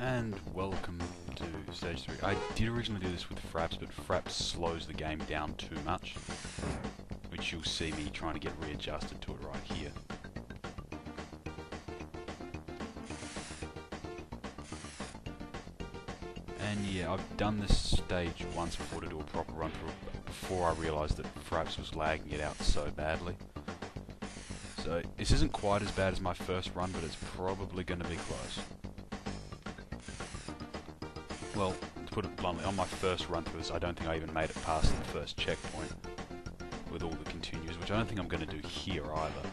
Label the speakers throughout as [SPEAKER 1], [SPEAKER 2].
[SPEAKER 1] And welcome to stage 3. I did originally do this with Fraps, but Fraps slows the game down too much, which you'll see me trying to get readjusted to it right here. And yeah, I've done this stage once before to do a proper run through before I realised that Fraps was lagging it out so badly. So this isn't quite as bad as my first run, but it's probably going to be close. Well, to put it bluntly, on my first run through this, I don't think I even made it past the first checkpoint with all the continues, which I don't think I'm going to do here either.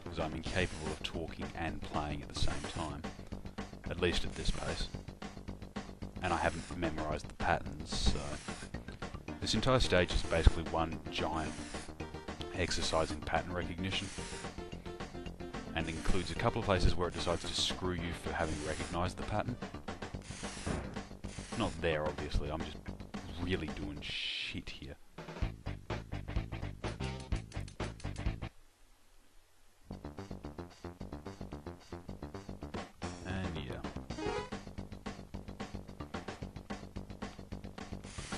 [SPEAKER 1] Because I'm incapable of talking and playing at the same time, at least at this pace. And I haven't memorised the patterns, so... This entire stage is basically one giant exercise in pattern recognition, and includes a couple of places where it decides to screw you for having recognised the pattern. Not there, obviously, I'm just really doing shit here. And yeah.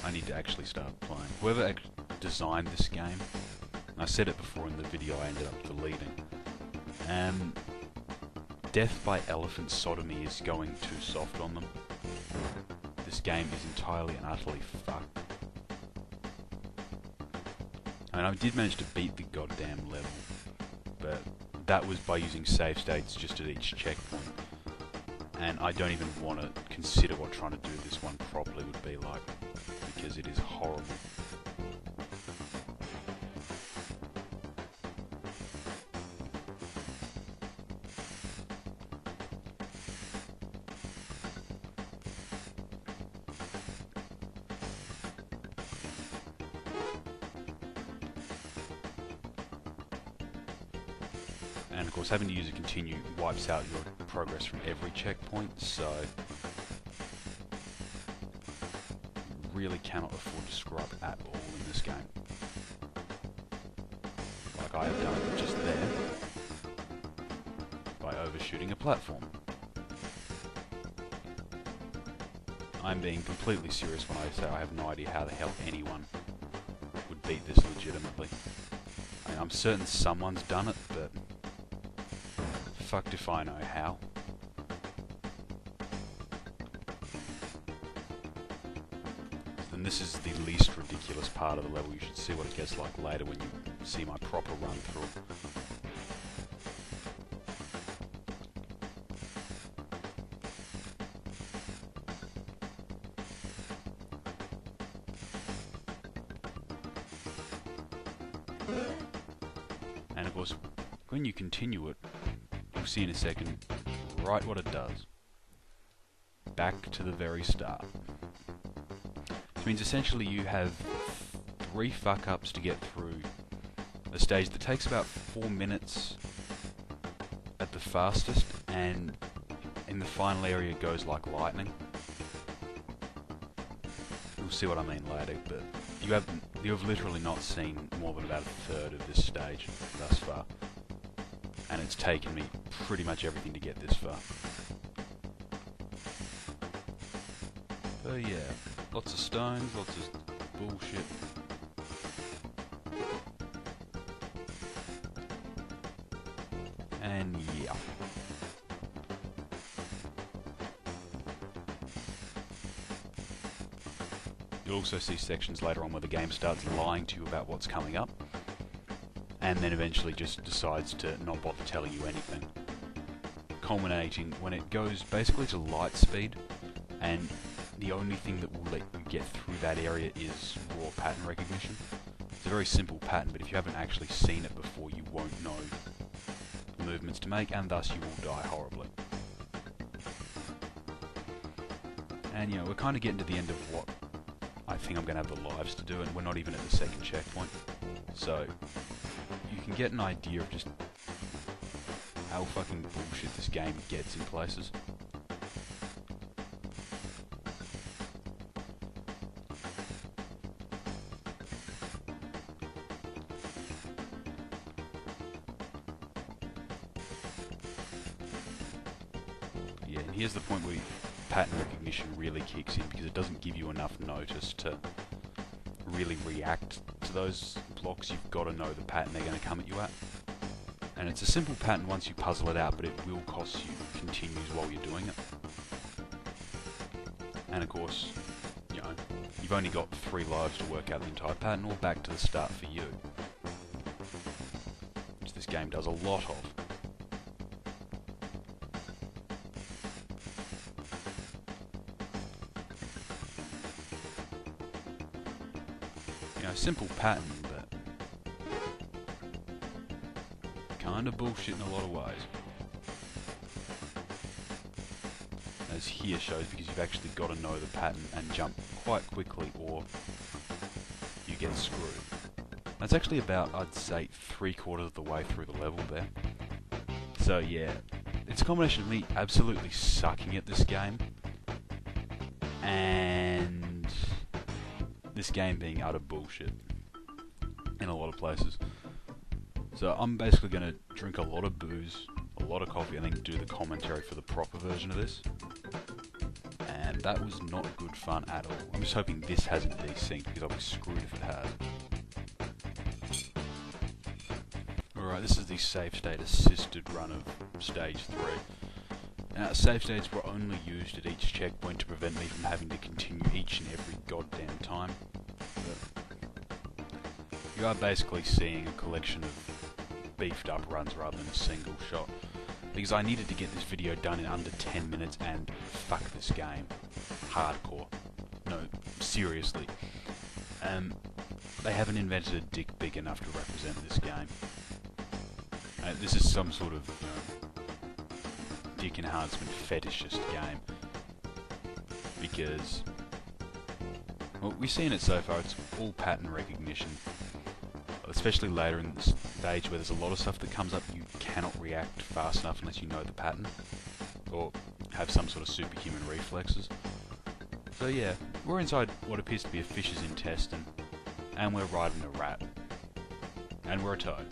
[SPEAKER 1] I need to actually start playing. Whoever designed this game, and I said it before in the video I ended up deleting, death by elephant sodomy is going too soft on them. This game is entirely and utterly fucked. I mean, I did manage to beat the goddamn level, but that was by using save states just at each checkpoint. And I don't even want to consider what trying to do this one properly would be like, because it is horrible. And of course, having to use a continue wipes out your progress from every checkpoint, so you really cannot afford to screw up at all in this game. Like I have done just there, by overshooting a platform. I'm being completely serious when I say I have no idea how the hell anyone would beat this legitimately. I mean, I'm certain someone's done it, but fucked if I know how. And this is the least ridiculous part of the level. You should see what it gets like later when you see my proper run through. And of course, when you continue it, you'll see in a second right what it does. Back to the very start. Which means essentially you have 3 fuck-ups to get through a stage that takes about 4 minutes at the fastest, and in the final area it goes like lightning. You'll see what I mean later, but you have literally not seen more than about a third of this stage thus far. And it's taken me pretty much everything to get this far. So yeah, lots of stones, lots of bullshit. And yeah. You'll also see sections later on where the game starts lying to you about what's coming up, and then eventually just decides to not bother telling you anything. Culminating when it goes basically to light speed, and the only thing that will let you get through that area is raw pattern recognition. It's a very simple pattern, but if you haven't actually seen it before, you won't know the movements to make, and thus you will die horribly. And you know, we're kind of getting to the end of what I think I'm going to have the lives to do, and we're not even at the second checkpoint. So you can get an idea of just how fucking bullshit this game gets in places. And here's the point where pattern recognition really kicks in, because it doesn't give you enough notice to really react to those blocks. You've got to know the pattern they're going to come at you at. And it's a simple pattern once you puzzle it out, but it will cost you continues while you're doing it. And of course, you know, you've only got 3 lives to work out the entire pattern, or back to the start for you. Which this game does a lot of. You know, simple pattern, but kind of bullshit in a lot of ways. As here shows, because you've actually got to know the pattern and jump quite quickly, or you get screwed. That's actually about, I'd say, 3/4 of the way through the level there. So yeah, it's a combination of me absolutely sucking at this game, and this game being utter bullshit in a lot of places. So I'm basically going to drink a lot of booze, a lot of coffee, and then do the commentary for the proper version of this. And that was not good fun at all. I'm just hoping this hasn't desynced, because I'll be screwed if it has. Alright, this is the save state assisted run of stage 3. Now, save states were only used at each checkpoint to prevent me from having to continue each and every goddamn time. But you are basically seeing a collection of beefed up runs rather than a single shot. Because I needed to get this video done in under 10 minutes, and fuck this game. Hardcore. No, seriously. They haven't invented a dick big enough to represent this game. This is some sort of, you know, dick enhancement fetishist game. Because, well, we've seen it so far, it's all pattern recognition. Especially later in the stage where there's a lot of stuff that comes up, you cannot react fast enough unless you know the pattern, or have some sort of superhuman reflexes. So yeah, we're inside what appears to be a fish's intestine, and we're riding a rat. And we're a toad.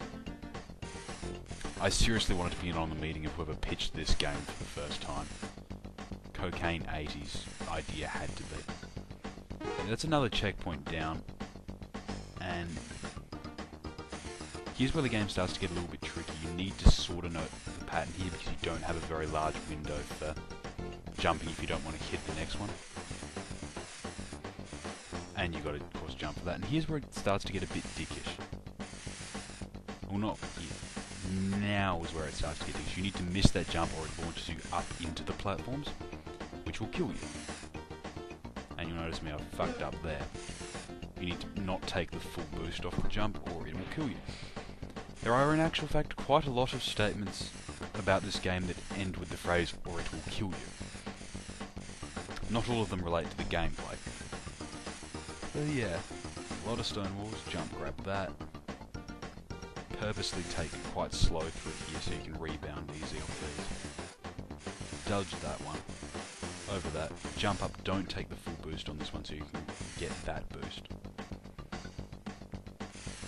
[SPEAKER 1] I seriously wanted to be in on the meeting of whoever pitched this game for the first time. Cocaine 80s idea had to be. And that's another checkpoint down, and here's where the game starts to get a little bit tricky. You need to sort of know the pattern here, because you don't have a very large window for jumping if you don't want to hit the next one. And you've got to, of course, jump for that. And here's where it starts to get a bit dickish. Well, not here. Now is where it starts to get dickish. You need to miss that jump, or it launches you up into the platforms, which will kill you. And you'll notice me, I've fucked up there. You need to not take the full boost off the jump, or it will kill you. There are, in actual fact, quite a lot of statements about this game that end with the phrase, or it will kill you. Not all of them relate to the gameplay. But yeah, a lot of stone walls, jump grab that. Purposely take it quite slow through here so you can rebound easy off these. Dodge that one. Over that. Jump up, don't take the full boost on this one so you can get that boost.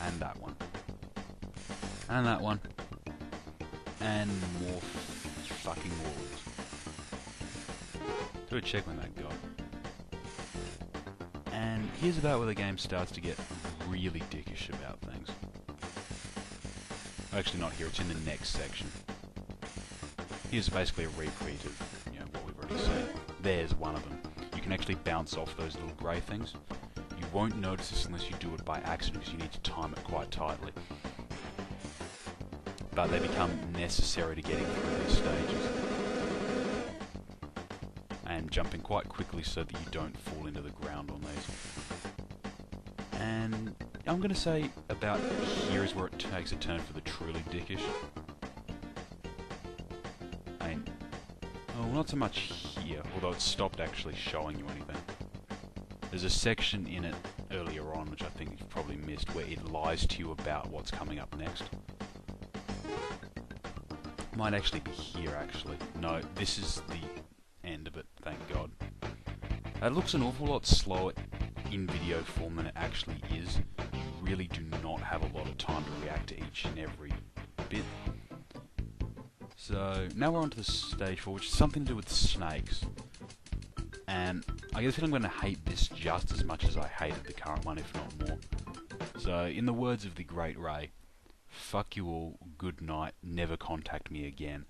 [SPEAKER 1] And that one. And that one. And more fucking walls. Do a check when that got. And here's about where the game starts to get really dickish about things. Actually not here, it's in the next section. Here's basically a repeat of, you know, what we've already seen. There's one of them. You can actually bounce off those little grey things. You won't notice this unless you do it by accident, because you need to time it quite tightly. But they become necessary to getting through these stages. And jumping quite quickly so that you don't fall into the ground on these. And I'm going to say about here is where it takes a turn for the truly dickish. I mean, well, not so much here, although it stopped actually showing you anything. There's a section in it earlier on, which I think you've probably missed, where it lies to you about what's coming up next. Might actually be here, actually. No, this is the end of it, thank God. It looks an awful lot slower in video form than it actually is. You really do not have a lot of time to react to each and every bit. So now we're on to the stage 4, which is something to do with snakes. And I get the feeling I'm going to hate this just as much as I hated the current one, if not more. So, in the words of the great Ray, fuck you all, good night, never contact me again.